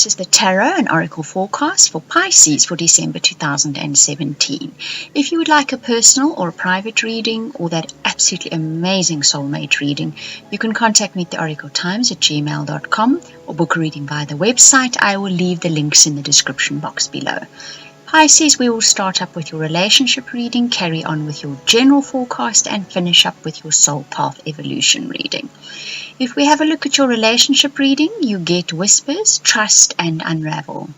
This is the Tarot and Oracle forecast for Pisces for December 2017. If you would like a personal or a private reading or that absolutely amazing soulmate reading, you can contact me at theoracletimes at gmail.com or book a reading via the website. I will leave the links in the description box below. Pisces, we will start up with your relationship reading, carry on with your general forecast, and finish up with your soul path evolution reading. If we have a look at your relationship reading, you get whispers, trust, and unravel.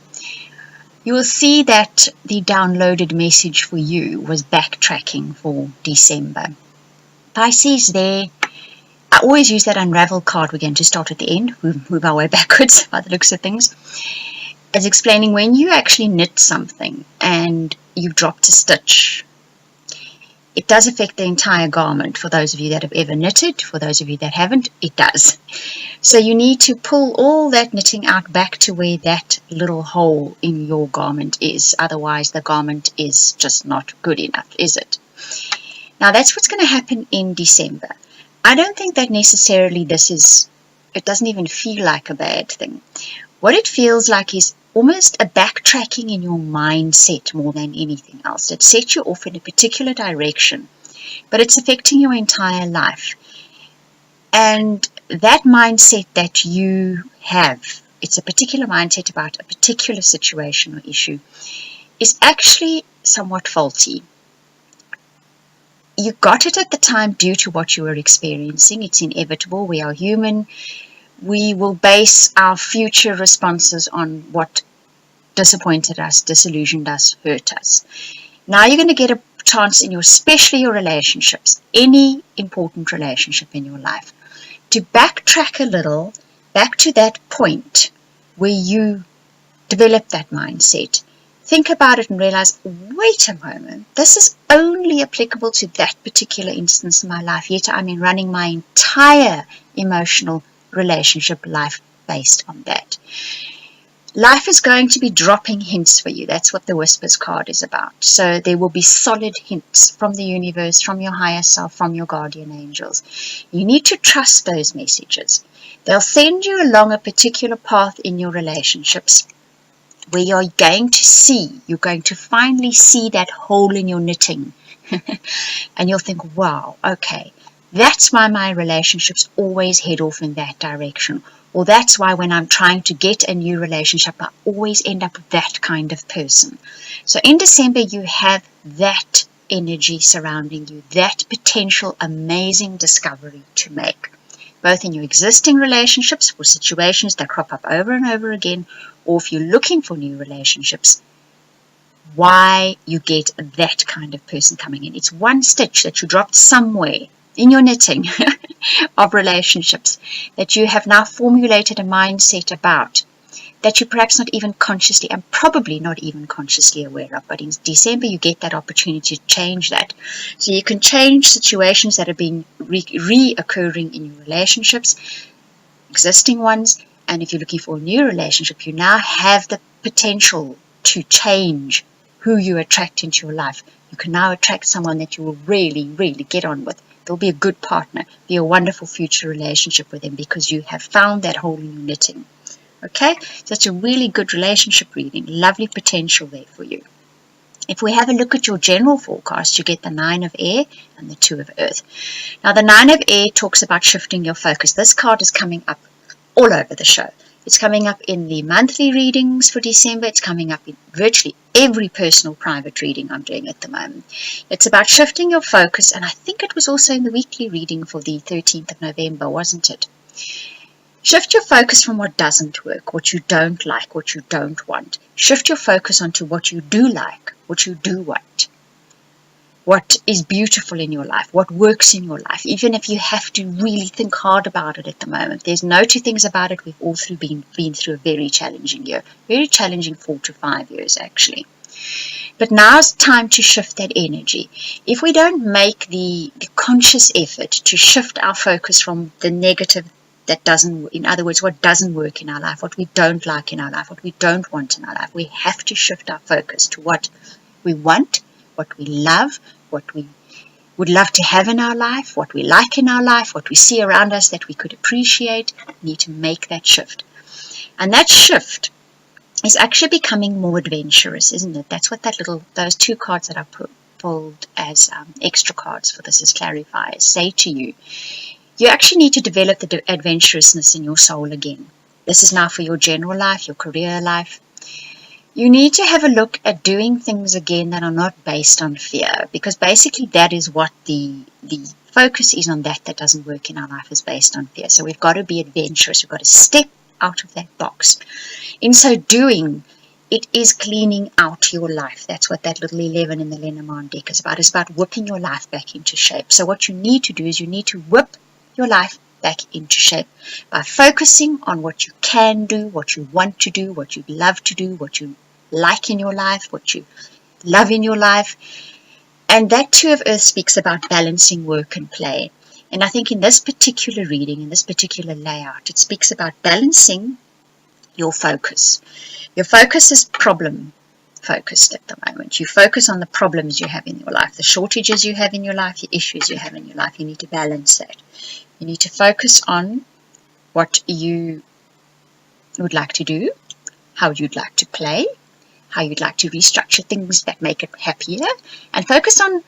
You will see that the downloaded message for you was backtracking for December. Pisces, there, I always use that unravel card. We're going to start at the end, move our way backwards by the looks of things, as explaining when you actually knit something and you've dropped a stitch. It does affect the entire garment. For those of you that have ever knitted, for those of you that haven't, it does. So you need to pull all that knitting out back to where that little hole in your garment is. Otherwise, the garment is just not good enough, is it? Now, that's what's going to happen in December. I don't think that necessarily it doesn't even feel like a bad thing. What it feels like is almost a backtracking in your mindset more than anything else. It sets you off in a particular direction, but it's affecting your entire life. And that mindset that you have, it's a particular mindset about a particular situation or issue, is actually somewhat faulty. You got it at the time due to what you were experiencing. It's inevitable. We are human. We will base our future responses on what disappointed us, disillusioned us, hurt us. Now you're going to get a chance in especially your relationships, any important relationship in your life, to backtrack a little back to that point where you develop that mindset. Think about it and realize, wait a moment, this is only applicable to that particular instance in my life, yet I'm running my entire emotional relationship life based on that. Life is going to be dropping hints for you. That's what the Whispers card is about. So there will be solid hints from the universe, from your higher self, from your guardian angels. You need to trust those messages. They'll send you along a particular path in your relationships where you're going to finally see that hole in your knitting. And you'll think, wow, okay, that's why my relationships always head off in that direction. Or that's why when I'm trying to get a new relationship, I always end up with that kind of person. So in December, you have that energy surrounding you, that potential amazing discovery to make, both in your existing relationships for situations that crop up over and over again, or if you're looking for new relationships, why you get that kind of person coming in. It's one stitch that you dropped somewhere in your knitting of relationships that you have now formulated a mindset about that you're perhaps not even consciously and probably not even consciously aware of. But in December, you get that opportunity to change that. So you can change situations that have been reoccurring in your relationships, existing ones. And if you're looking for a new relationship, you now have the potential to change who you attract into your life. You can now attract someone that you will really, really get on with. They'll be a good partner, be a wonderful future relationship with them because you have found that hole in your knitting. Okay, so it's a really good relationship reading, lovely potential there for you. If we have a look at your general forecast, you get the 9 of Air and the 2 of Earth. Now the 9 of Air talks about shifting your focus. This card is coming up all over the show. It's coming up in the monthly readings for December. It's coming up in virtually every personal private reading I'm doing at the moment. It's about shifting your focus, and I think it was also in the weekly reading for the 13th of November, wasn't it? Shift your focus from what doesn't work, what you don't like, what you don't want. Shift your focus onto what you do like, what you do want. What is beautiful in your life, what works in your life, even if you have to really think hard about it at the moment. There's no two things about it. We've all been through a very challenging year, very challenging 4 to 5 years actually. But now's time to shift that energy. If we don't make the conscious effort to shift our focus from the negative that doesn't, in other words, what doesn't work in our life, what we don't like in our life, what we don't want in our life, we have to shift our focus to what we want, what we love, what we would love to have in our life, what we like in our life, what we see around us that we could appreciate. We need to make that shift. And that shift is actually becoming more adventurous, isn't it? That's what those two cards that I pulled as extra cards for this as clarifiers say to you. You actually need to develop the adventurousness in your soul again. This is now for your general life, your career life. You need to have a look at doing things again that are not based on fear, because basically that is what the focus is on. That doesn't work in our life is based on fear. So we've got to be adventurous. We've got to step out of that box. In so doing, it is cleaning out your life. That's what that little 11 in the Lenormand deck is about. It's about whipping your life back into shape. So what you need to do is you need to whip your life back into shape by focusing on what you can do, what you want to do, what you love to do, what you like in your life, what you love in your life. And that Two of Earth speaks about balancing work and play. And I think in this particular reading, in this particular layout, it speaks about balancing your focus. Your focus is problem focused at the moment. You focus on the problems you have in your life, the shortages you have in your life, the issues you have in your life. You need to balance that. You need to focus on what you would like to do, how you'd like to play, how you'd like to restructure things that make it happier, and focus on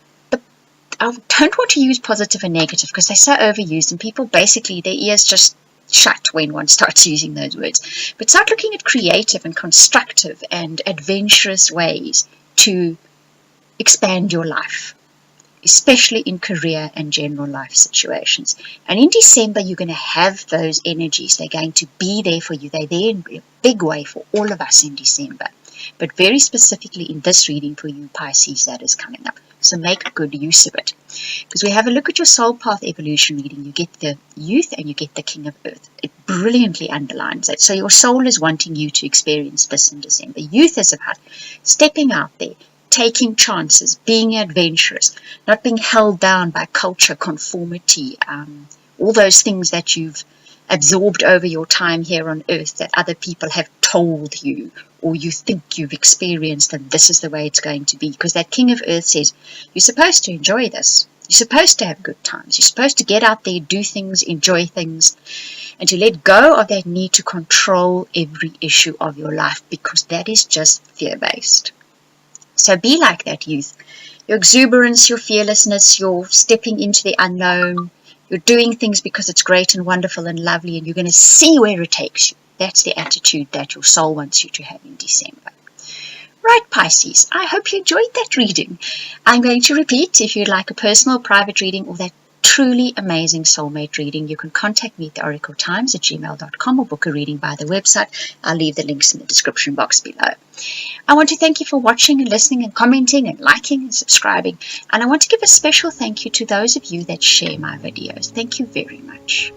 I don't want to use positive and negative because they're so overused, and people basically, their ears just shut when one starts using those words. But start looking at creative and constructive and adventurous ways to expand your life, especially in career and general life situations. And in December, you're going to have those energies. They're going to be there for you. They're there in a big way for all of us in December. But very specifically in this reading for you, Pisces, that is coming up. So make good use of it. Because we have a look at your soul path evolution reading. You get the youth and you get the King of Earth. It brilliantly underlines that. So your soul is wanting you to experience this in December. Youth is about stepping out there, taking chances, being adventurous, not being held down by culture, conformity, all those things that you've absorbed over your time here on earth that other people have told you, or you think you've experienced, and this is the way it's going to be. Because that King of Earth says you're supposed to enjoy this. You're supposed to have good times. You're supposed to get out there, do things, enjoy things, and to let go of that need to control every issue of your life, because that is just fear-based. So be like that youth. Your exuberance, your fearlessness, your stepping into the unknown. You're doing things because it's great and wonderful and lovely, and you're going to see where it takes you. That's the attitude that your soul wants you to have in December. Right, Pisces, I hope you enjoyed that reading. I'm going to repeat, if you'd like a personal private reading or that truly amazing soulmate reading, you can contact me at theoracletimes@gmail.com or book a reading by the website. I'll leave the links in the description box below. I want to thank you for watching and listening and commenting and liking and subscribing. And I want to give a special thank you to those of you that share my videos. Thank you very much.